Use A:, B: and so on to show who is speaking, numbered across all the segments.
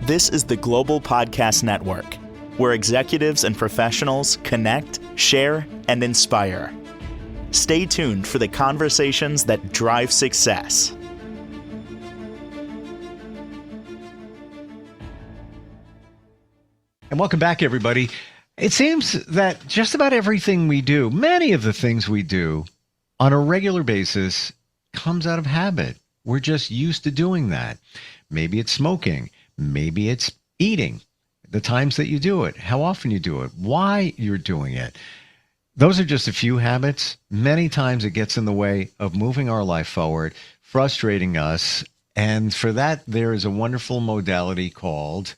A: This is the Global Podcast Network, where executives and professionals connect, share, and inspire. Stay tuned for the conversations that drive success.
B: And welcome back, everybody. It seems that just about everything we do, many of the things we do on a regular basis, comes out of habit. We're just used to doing that. Maybe it's smoking. Maybe it's eating, the times that you do it, how often you do it, why you're doing it. Those are just a few habits. Many times it gets in the way of moving our life forward, frustrating us. And for that, there is a wonderful modality called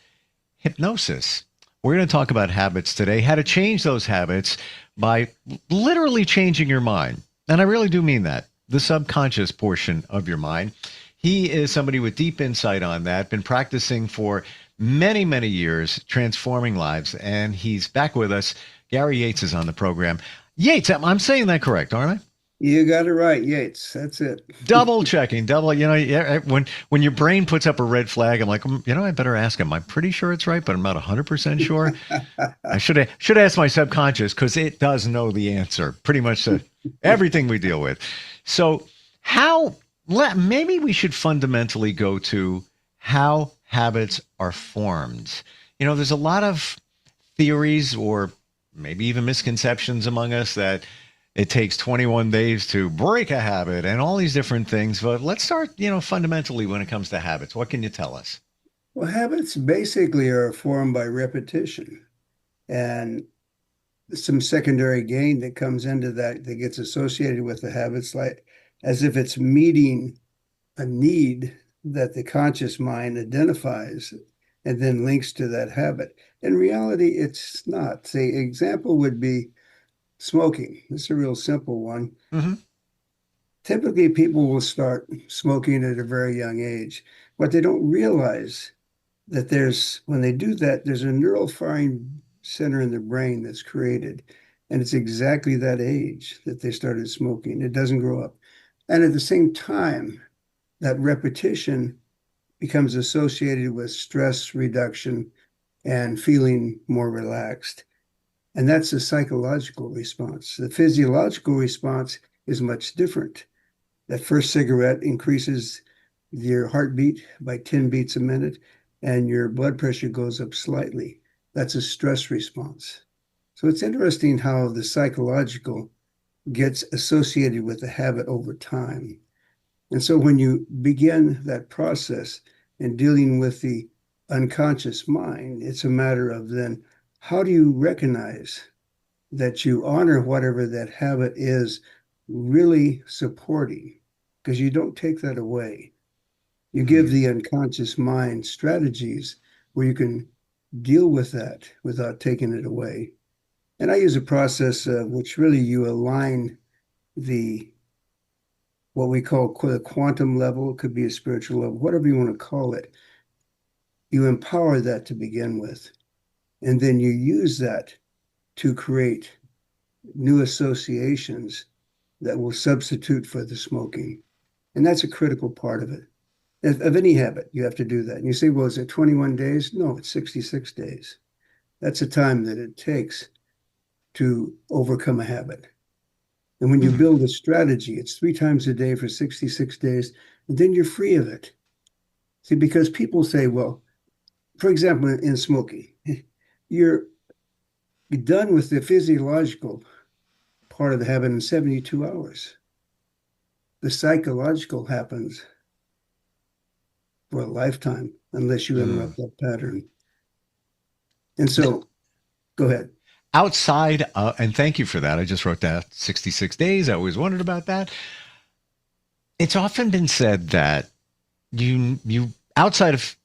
B: hypnosis. We're going to talk about habits today, how to change those habits by literally changing your mind. And I really do mean that, the subconscious portion of your mind. He is somebody with deep insight on that, been practicing for many, many years, transforming lives, and he's back with us. Gary Yeatts is on the program. Yeatts, I'm saying that correct, aren't I?
C: You got it right, Yeatts. That's it.
B: Double checking, when your brain puts up a red flag, I'm like, I better ask him. I'm pretty sure it's right, but I'm not 100% sure. I should ask my subconscious because it does know the answer pretty much to everything we deal with. So maybe we should fundamentally go to how habits are formed. There's a lot of theories or maybe even misconceptions among us that it takes 21 days to break a habit and all these different things. But let's start, fundamentally when it comes to habits. What can you tell us?
C: Well, habits basically are formed by repetition and some secondary gain that comes into that gets associated with the habits, like as if it's meeting a need that the conscious mind identifies and then links to that habit. In reality, it's not. The example would be smoking. It's a real simple one.
B: Mm-hmm.
C: Typically, people will start smoking at a very young age, but they don't realize that when they do that, there's a neural firing center in the brain that's created. And it's exactly that age that they started smoking. It doesn't grow up. And at the same time, that repetition becomes associated with stress reduction and feeling more relaxed. And that's a psychological response. The physiological response is much different. That first cigarette increases your heartbeat by 10 beats a minute, and your blood pressure goes up slightly. That's a stress response. So it's interesting how the psychological gets associated with the habit over time. And so when you begin that process in dealing with the unconscious mind, it's a matter of then how do you recognize that you honor whatever that habit is really supporting? Because you don't take that away. You give the unconscious mind strategies where you can deal with that without taking it away. And I use a process which really you align what we call the quantum level. It could be a spiritual level, whatever you want to call it. You empower that to begin with. And then you use that to create new associations that will substitute for the smoking. And that's a critical part of it. Of any habit, you have to do that. And you say, well, is it 21 days? No, it's 66 days. That's the time that it takes to overcome a habit. And when you build a strategy, it's 3 times a day for 66 days, and then you're free of it. See, because people say, well, for example, in smoking, you're done with the physiological part of the habit in 72 hours. The psychological happens for a lifetime unless you interrupt that pattern. And so, go ahead.
B: Outside, and thank you for that. I just wrote that 66 days. I always wondered about that. It's often been said that you outside of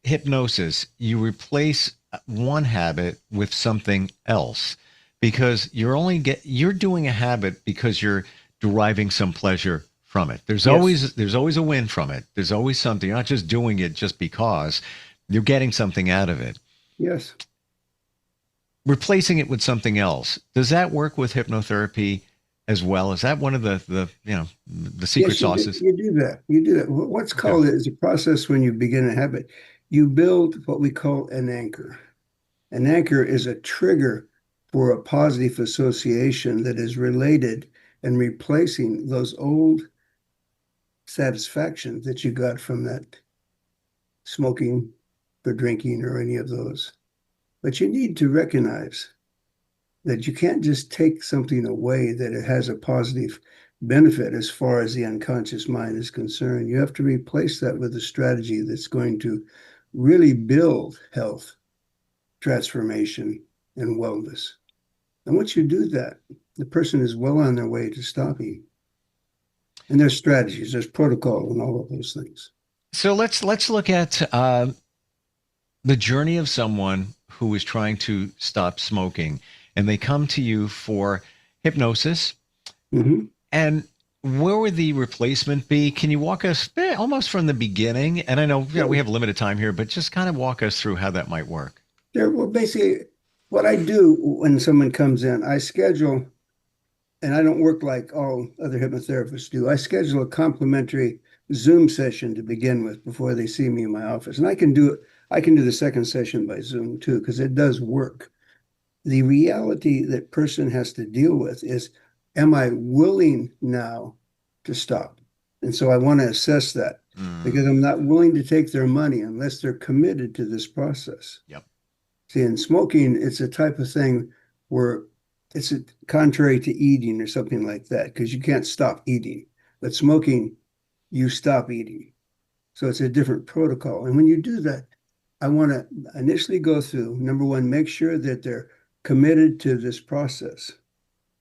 B: hypnosis, you replace one habit with something else because you're doing a habit because you're deriving some pleasure from it. There's always a win from it. There's always something. You're not just doing it just because. You're getting something out of it.
C: Yes.
B: Replacing it with something else. Does that work with hypnotherapy as well? Is that one of the secret sauces?
C: You do that. What's called is a process when you begin a habit. you build what we call an anchor. An anchor is a trigger for a positive association that is related and replacing those old satisfactions that you got from that smoking or drinking or any of those. But you need to recognize that you can't just take something away that it has a positive benefit as far as the unconscious mind is concerned. You have to replace that with a strategy that's going to really build health, transformation, and wellness. And once you do that, the person is well on their way to stopping. And there's strategies, there's protocol, and all of those things.
B: So let's look at the journey of someone who is trying to stop smoking, and they come to you for hypnosis.
C: Mm-hmm.
B: And where would the replacement be? Can you walk us almost from the beginning? And I know, we have limited time here, but just kind of walk us through how that might work.
C: Well, basically, what I do when someone comes in, I schedule, and I don't work like all other hypnotherapists do. I schedule a complimentary Zoom session to begin with before they see me in my office. And I can do the second session by Zoom too, because it does work. The reality that person has to deal with is, am I willing now to stop? And so I want to assess that because I'm not willing to take their money unless they're committed to this process.
B: Yep.
C: See, in smoking, it's a type of thing where it's contrary to eating or something like that, because you can't stop eating. But smoking, you stop eating. So it's a different protocol. And when you do that, I want to initially go through, number one, make sure that they're committed to this process.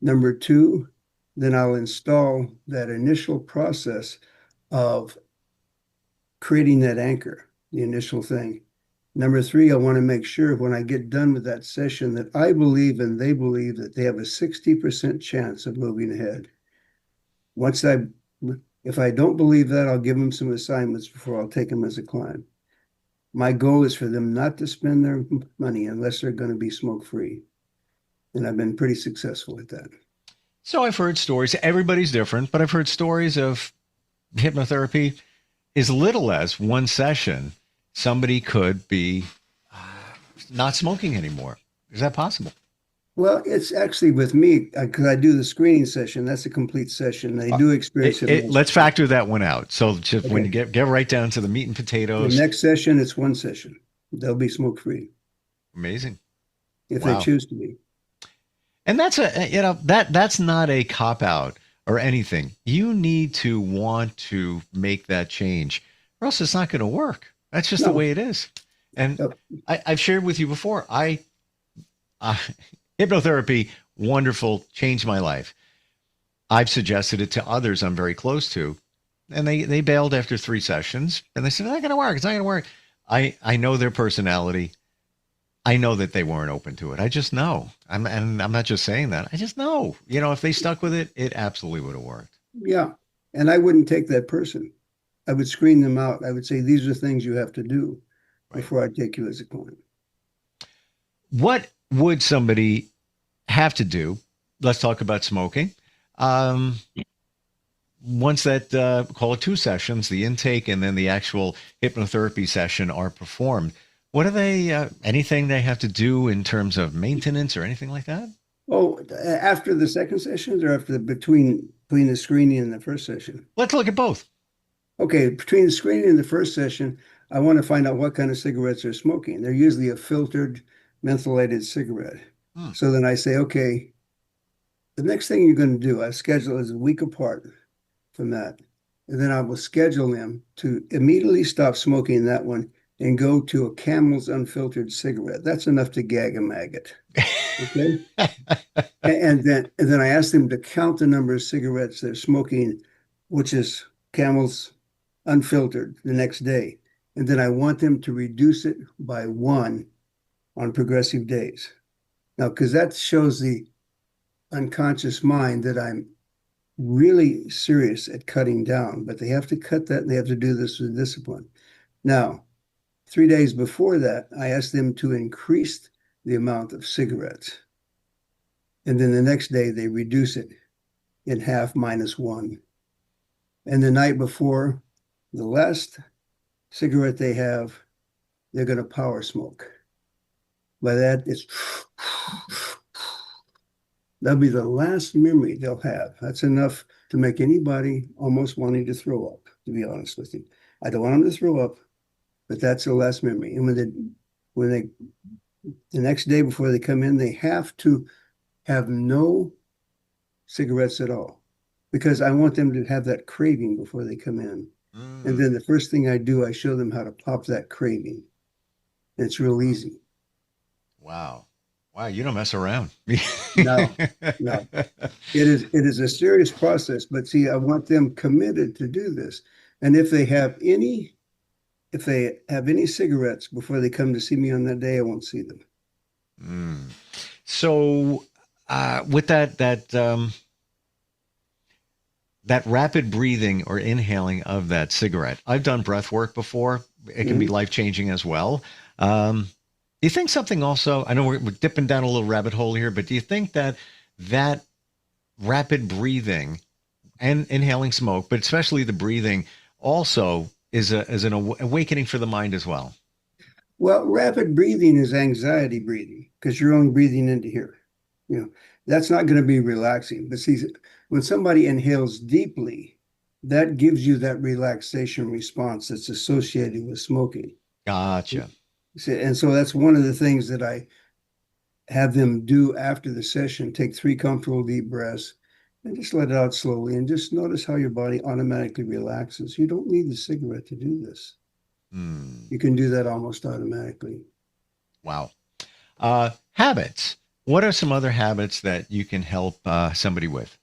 C: Number two, then I'll install that initial process of creating that anchor, the initial thing. Number three, I want to make sure when I get done with that session that I believe and they believe that they have a 60% chance of moving ahead. If I don't believe that, I'll give them some assignments before I'll take them as a client. My goal is for them not to spend their money unless they're going to be smoke-free. And I've been pretty successful at that.
B: So I've heard stories, everybody's different, but I've heard stories of hypnotherapy as little as one session. Somebody could be not smoking anymore. Is that possible?
C: Well, it's actually with me because I do the screening session. That's a complete session. They do experience it.
B: Let's factor that one out. So just when you get right down to the meat and potatoes.
C: The next session, it's one session. They'll be smoke-free.
B: Amazing.
C: If they choose to be.
B: And that's that's not a cop-out or anything. You need to want to make that change, or else it's not going to work. That's just the way it is. And I've shared with you before, hypnotherapy, wonderful, changed my life. I've suggested it to others I'm very close to, and they bailed after 3 sessions, and they said, it's not going to work. It's not going to work. I know their personality. I know that they weren't open to it. I just know. I'm not just saying that. I just know. If they stuck with it, it absolutely would have worked.
C: Yeah. And I wouldn't take that person. I would screen them out. I would say, these are things you have to do before I take you as a client.
B: What would somebody have to do? Let's talk about smoking. Once that, call it 2 sessions, the intake and then the actual hypnotherapy session are performed, what are they, anything they have to do in terms of maintenance or anything like that?
C: Oh, after the second session or between the screening and the first session?
B: Let's look at both.
C: Okay, between the screening and the first session, I want to find out what kind of cigarettes they're smoking. They're usually a filtered, mentholated cigarette. So then I say, okay, the next thing you're going to do, I schedule is a week apart from that. And then I will schedule them to immediately stop smoking that one and go to a Camel's unfiltered cigarette. That's enough to gag a maggot. Okay. and then I ask them to count the number of cigarettes they're smoking, which is Camel's unfiltered, the next day. And then I want them to reduce it by 1 on progressive days. Now, because that shows the unconscious mind that I'm really serious at cutting down, but they have to cut that and they have to do this with discipline. Now, 3 days before that, I asked them to increase the amount of cigarettes. And then the next day, they reduce it in half -1. And the night before, the last cigarette they have, they're going to power smoke. By that, it's that'll be the last memory they'll have. That's enough to make anybody almost wanting to throw up, to be honest with you. I don't want them to throw up, but that's the last memory. And when they the next day before they come in, they have to have no cigarettes at all, because I want them to have that craving before they come in. And then the first thing I do, I show them how to pop that craving. And it's real easy.
B: Wow. Wow, you don't mess around.
C: No, no. It is a serious process, but see, I want them committed to do this. And if they have any cigarettes before they come to see me on that day, I won't see them.
B: So with that rapid breathing or inhaling of that cigarette, I've done breath work before. It can be life-changing as well. Do you think something also, I know we're dipping down a little rabbit hole here, but do you think that rapid breathing and inhaling smoke, but especially the breathing, also is an awakening for the mind as well?
C: Well, rapid breathing is anxiety breathing, because you're only breathing into here. That's not going to be relaxing. But see, when somebody inhales deeply, that gives you that relaxation response that's associated with smoking.
B: Gotcha.
C: And so that's one of the things that I have them do after the session. Take 3 comfortable deep breaths and just let it out slowly, and just notice how your body automatically relaxes. You don't need the cigarette to do this. You can do that almost automatically.
B: Wow. Habits. What are some other habits that you can help somebody with?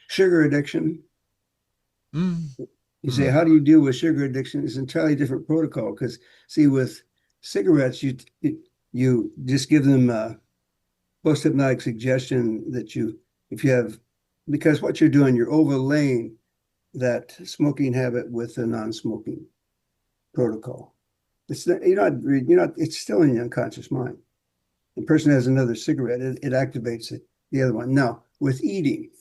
C: Sugar addiction. You say, how do you deal with sugar addiction? It's an entirely different protocol, because, see, with cigarettes, you just give them post-hypnotic suggestion that because what you're doing, you're overlaying that smoking habit with a non-smoking protocol. It's still in your unconscious mind. The person has another cigarette, it activates the other one. Now, with eating,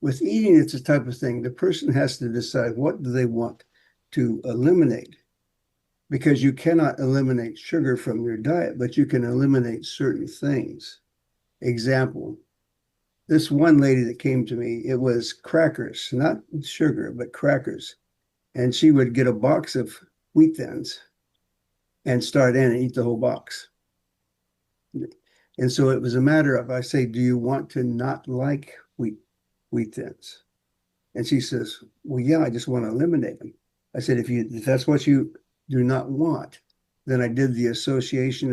C: it's a type of thing. The person has to decide what do they want to eliminate, because you cannot eliminate sugar from your diet, but you can eliminate certain things. Example, this one lady that came to me, it was crackers, not sugar, but crackers. And she would get a box of wheat thins and start in and eat the whole box. And so it was a matter of, I say, do you want to not like wheat thins? And she says, well, yeah, I just want to eliminate them. I said, if that's what you do not want, then I did the association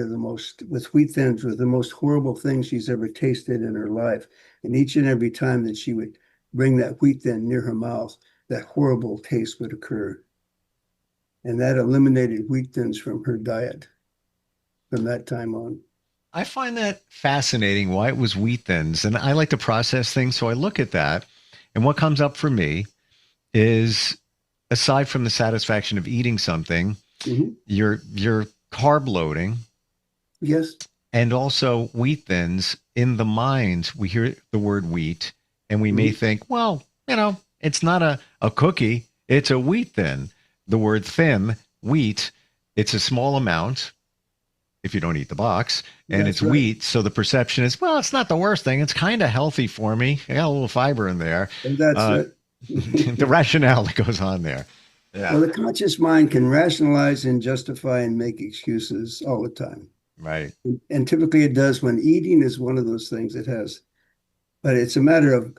C: with wheat thins with the most horrible thing she's ever tasted in her life. And each and every time that she would bring that wheat thin near her mouth, that horrible taste would occur. And that eliminated wheat thins from her diet from that time on.
B: I find that fascinating why it was wheat thins. And I like to process things. So I look at that. And what comes up for me is, aside from the satisfaction of eating something, you're carb loading.
C: Yes.
B: And also wheat thins. In the mind, we hear the word wheat and we may think, well, it's not a cookie. It's a wheat thin. The word thin, wheat, it's a small amount if you don't eat the box, and
C: That's
B: it's
C: right.
B: wheat. So the perception is, well, it's not the worst thing. It's kind of healthy for me. I got a little fiber in there.
C: And that's it.
B: The rationale that goes on there. Yeah.
C: Well, the conscious mind can rationalize and justify and make excuses all the time.
B: Right.
C: And typically it does when eating is one of those things it has. But it's a matter of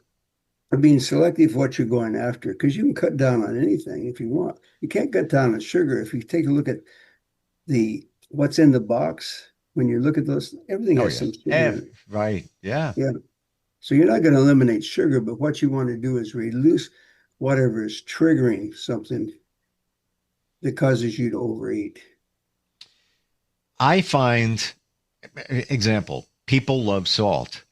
C: being selective what you're going after, because you can cut down on anything if you want. You can't cut down on sugar. If you take a look at what's in the box, when you look at those, everything has some sugar in it.
B: Right. Yeah.
C: Yeah. So you're not going to eliminate sugar, but what you want to do is reduce whatever is triggering something that causes you to overeat.
B: I find, example, people love salt.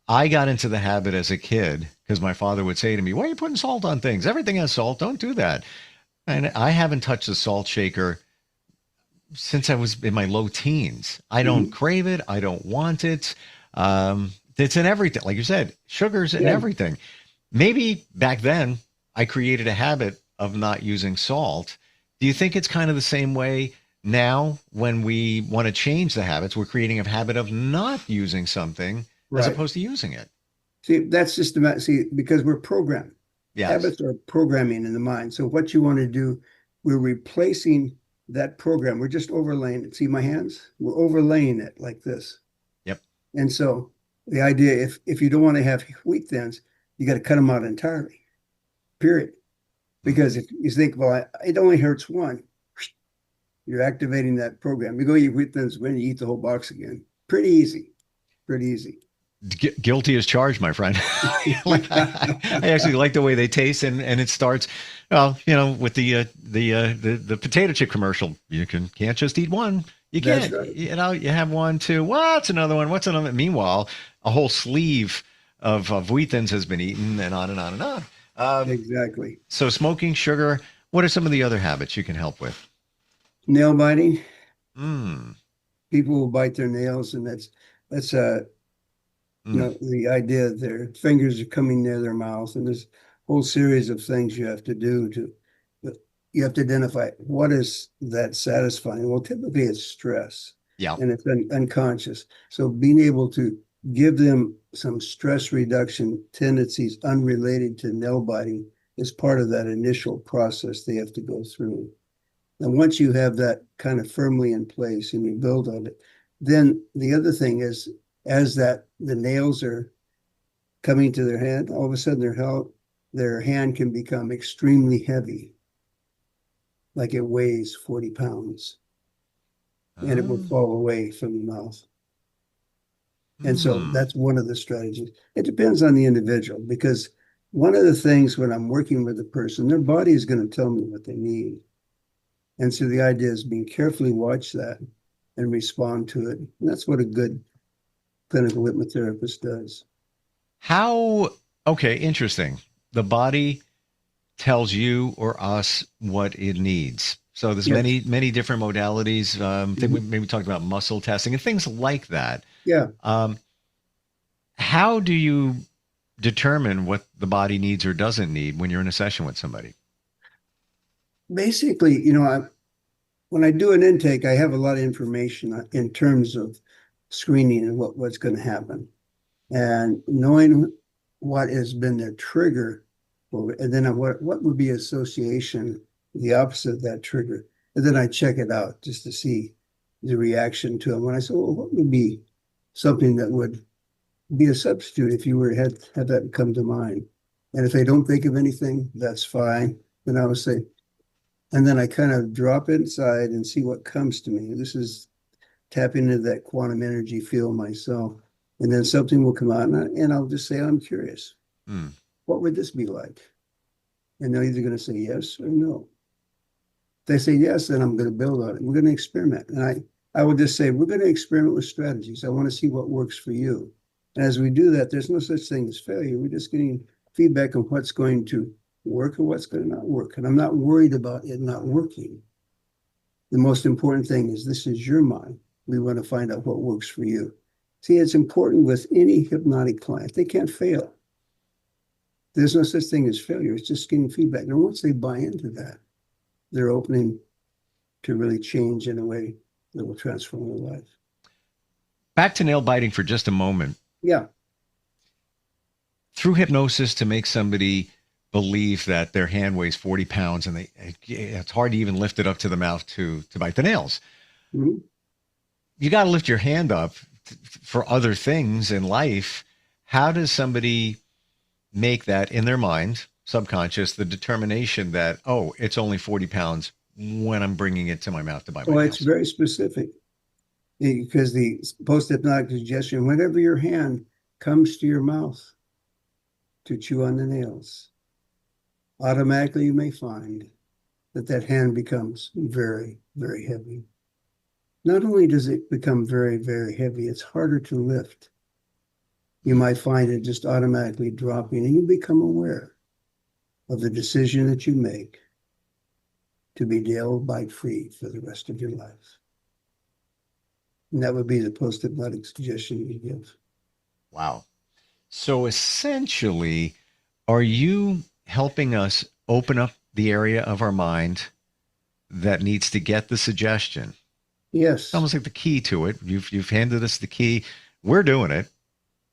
B: I got into the habit as a kid because my father would say to me, why are you putting salt on things? Everything has salt. Don't do that. And I haven't touched a salt shaker since I was in my low teens. I don't crave it. I don't want it. It's in everything. Like you said, sugar's in everything. Maybe back then I created a habit of not using salt. Do you think it's kind of the same way Now, when we want to change the habits, we're creating a habit of not using something as
C: Right.
B: opposed to using it.
C: See, that's systematic. See, because we're programmed.
B: Yes.
C: Habits are programming in the mind. So what you want to do, we're replacing that program. We're just overlaying it. See my hands? We're overlaying it like this.
B: Yep.
C: And so the idea, if you don't want to have wheat thins, you got to cut them out entirely. Period.
B: Mm.
C: Because if you think, well, it only hurts one, you're activating that program. You go eat wheat thins when you eat the whole box again. Pretty easy. Pretty easy.
B: Guilty as charged, my friend. I actually like the way they taste, and it starts, well, with the potato chip commercial. You can't just eat one. You
C: That's
B: can't.
C: right.
B: You have one, two. What's another one? What's another? Meanwhile, a whole sleeve of wheat thins has been eaten, and on and on and on.
C: Exactly.
B: So smoking, sugar. What are some of the other habits you can help with?
C: Nail biting.
B: Mm,
C: People will bite their nails, and that's
B: mm.
C: the idea that their fingers are coming near their mouth, and there's a whole series of things you have to do to, but you have to identify what is that satisfying. Well, typically it's stress
B: Yeah.
C: and it's unconscious. So being able to give them some stress reduction tendencies unrelated to nail biting is part of that initial process they have to go through. And once you have that kind of firmly in place and you build on it, then the other thing is as that the nails are coming to their hand, all of a sudden their hand can become extremely heavy, like it weighs 40 pounds, and it will
B: Oh.
C: fall away from the mouth. And so
B: Hmm.
C: that's one of the strategies. It depends on the individual because one of the things when I'm working with a person, their body is going to tell me what they need. And so the idea is being carefully watch that and respond to it. And that's what a good clinical hypnotherapist does.
B: How, okay, interesting. The body tells you or us what it needs. So there's
C: Yes.
B: many different modalities. I think we
C: Mhm.
B: maybe talked about muscle testing and things like that.
C: Yeah.
B: Um, how do you determine what the body needs or doesn't need when you're in a session with somebody?
C: Basically, when I do an intake, I have a lot of information in terms of screening and what's going to happen. And knowing what has been their trigger, and then what would be association, the opposite of that trigger. And then I check it out just to see the reaction to them. When I say, well, what would be something that would be a substitute if you were had that come to mind? And if they don't think of anything, that's fine. Then I would say, and then I kind of drop inside and see what comes to me. This is tapping into that quantum energy field myself. And then something will come out, and I'll just say, I'm curious.
B: Hmm.
C: What would this be like? And they're either going to say yes or no. If they say yes, then I'm going to build on it. We're going to experiment. And I would just say, we're going to experiment with strategies. I want to see what works for you. And as we do that, there's no such thing as failure. We're just getting feedback on what's going to work and what's going to not work. And I'm not worried about it not working. The most important thing is this is your mind. We want to find out what works for you. See, it's important with any hypnotic client. They can't fail. There's no such thing as failure. It's just getting feedback. And once they buy into that, they're opening to really change in a way that will transform their life.
B: Back to nail biting for just a moment.
C: Yeah.
B: Through hypnosis to make somebody believe that their hand weighs 40 pounds and it's hard to even lift it up to the mouth to bite the nails.
C: Mhm.
B: You got to lift your hand up for other things in life. How does somebody make that in their mind, subconscious, the determination that, oh, it's only 40 pounds when I'm bringing it to my mouth to bite my
C: Well, it's
B: nails?
C: very specific because the post-hypnotic suggestion, whenever your hand comes to your mouth to chew on the nails, automatically you may find that that hand becomes very, very heavy. Not only does it become very, very heavy, it's harder to lift. You might find it just automatically dropping, and you become aware of the decision that you make to be nail bite free for the rest of your life. And that would be the post-hypnotic suggestion you give.
B: Wow. So essentially, are you helping us open up the area of our mind that needs to get the suggestion. It's
C: Yes,
B: almost like the key to it. You've handed us the key. We're doing it.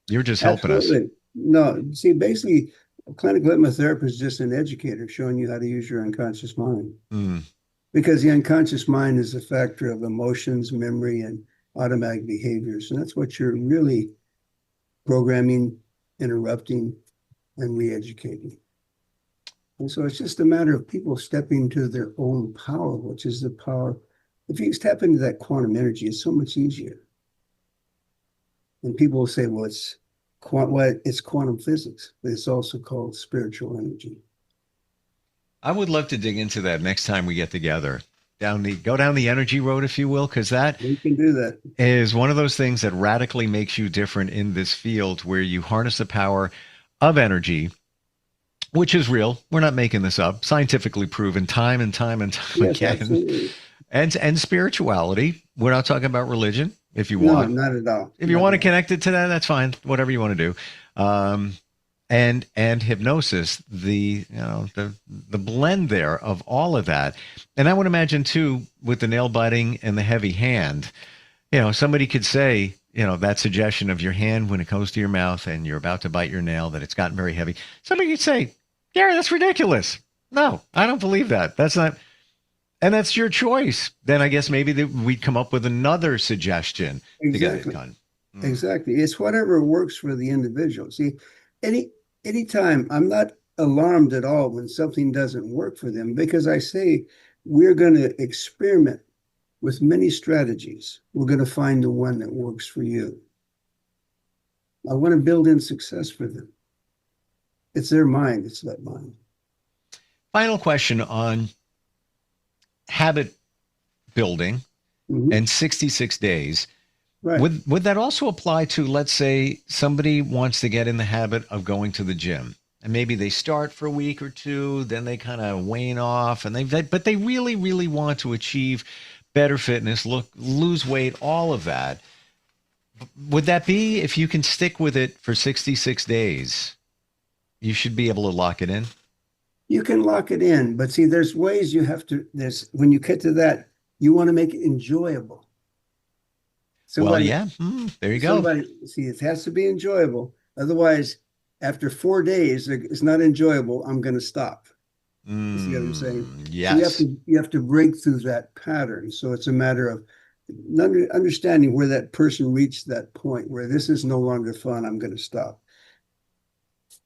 B: You're just helping us.
C: absolutely. No, see, basically, a clinical hypnotherapist is just an educator showing you how to use your unconscious mind.
B: Mm.
C: Because the unconscious mind is a factor of emotions, memory, and automatic behaviors. And that's what you're really programming, interrupting, and re-educating. And so it's just a matter of people stepping into their own power, which is the power. If you step into that quantum energy, it's so much easier. And people will say, well, it's quantum physics, but it's also called spiritual energy.
B: I would love to dig into that next time we get together. Go down the energy road, if you will, because that
C: We can do that.
B: is one of those things that radically makes you different in this field where you harness the power of energy, which is real. We're not making this up. Scientifically proven time and time and time
C: Yes,
B: again.
C: absolutely.
B: And spirituality. We're not talking about religion. If you
C: No,
B: want,
C: not at all.
B: if you
C: Not
B: want to
C: at all.
B: connect it to that, that's fine. Whatever you want to do. And hypnosis, the blend there of all of that. And I would imagine too, with the nail biting and the heavy hand, somebody could say, that suggestion of your hand when it goes to your mouth and you're about to bite your nail, that it's gotten very heavy. Somebody could say, Gary, that's ridiculous. No, I don't believe that. That's not. And that's your choice. Then I guess maybe we'd come up with another suggestion to get it
C: Exactly.
B: done.
C: Exactly. It's whatever works for the individual. See, anytime I'm not alarmed at all when something doesn't work for them, because I say we're going to experiment with many strategies. We're going to find the one that works for you. I want to build in success for them. It's their mind. It's that mind.
B: Final question on habit building
C: Mhm.
B: and 66 days.
C: Right.
B: Would that also apply to, let's say, somebody wants to get in the habit of going to the gym, and maybe they start for a week or two, then they kind of wane off, and but they really, really want to achieve better fitness, lose weight, all of that. Would that be, if you can stick with it for 66 days, you should be able to lock it in?
C: You can lock it in, but see, there's ways when you get to that, you want to make it enjoyable.
B: Well, yeah, there you go.
C: See, it has to be enjoyable. Otherwise, after 4 days, it's not enjoyable. I'm going to stop. You see what I'm saying?
B: Yes.
C: So you have to break through that pattern. So it's a matter of understanding where that person reached that point where this is no longer fun. I'm going to stop.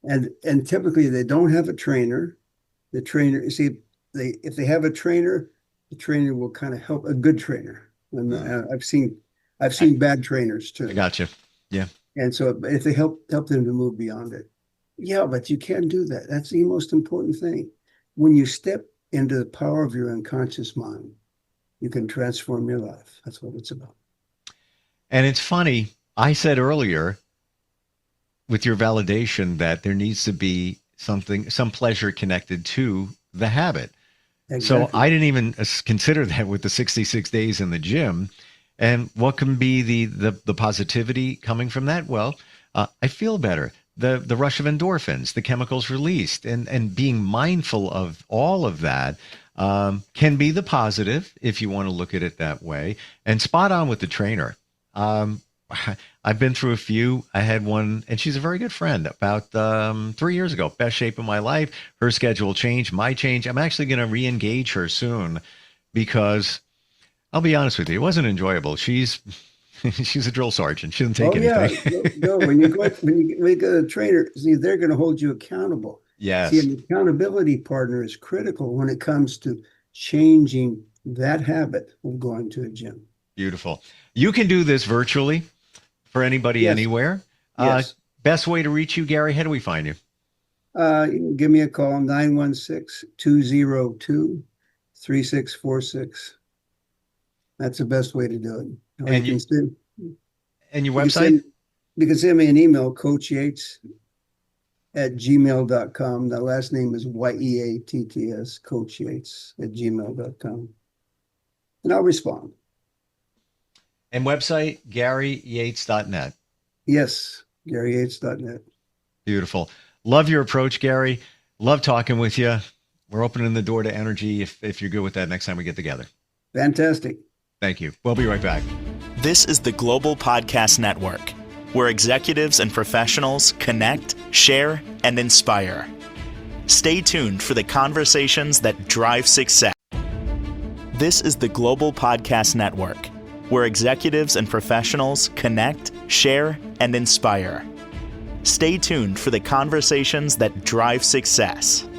C: And typically they don't have a trainer. The trainer, if they have a trainer, the trainer will kind of help, a good trainer. And I've seen bad trainers too.
B: I got you. Yeah.
C: And so if they help them to move beyond it. Yeah, but you can do that. That's the most important thing. When you step into the power of your unconscious mind, you can transform your life. That's what it's about.
B: And it's funny, I said earlier with your validation that there needs to be some pleasure connected to the habit.
C: Exactly.
B: So I didn't even consider that with the 66 days in the gym. And what can be the positivity coming from that? Well, I feel better. The rush of endorphins, the chemicals released, and being mindful of all of that can be the positive if you want to look at it that way. And spot on with the trainer. I've been through a few. I had one, and she's a very good friend, about 3 years ago. Best shape of my life. Her schedule changed, my change. I'm actually going to re-engage her soon because I'll be honest with you, it wasn't enjoyable. She's a drill sergeant. She doesn't take anything.
C: Yeah. No, when you go to a trainer, see, they're going to hold you accountable.
B: Yes.
C: See, an accountability partner is critical when it comes to changing that habit of going to a gym.
B: Beautiful. You can do this virtually for anybody anywhere.
C: Yes.
B: Best way to reach you, Gary, how do we find you?
C: You can give me a call, 916-202-3646. That's the best way to do it. Or
B: And
C: you can send,
B: and your website?
C: You can send me an email, coachyates@gmail.com. The last name is Yeatts, coachyates@gmail.com. And I'll respond.
B: And website, GaryYates.net.
C: Yes, GaryYates.net.
B: Beautiful. Love your approach, Gary. Love talking with you. We're opening the door to energy if you're good with that next time we get together.
C: Fantastic.
B: Thank you. We'll be right back.
A: This is the Global Podcast Network, where executives and professionals connect, share, and inspire. Stay tuned for the conversations that drive success. This is the Global Podcast Network, where executives and professionals connect, share, and inspire. Stay tuned for the conversations that drive success.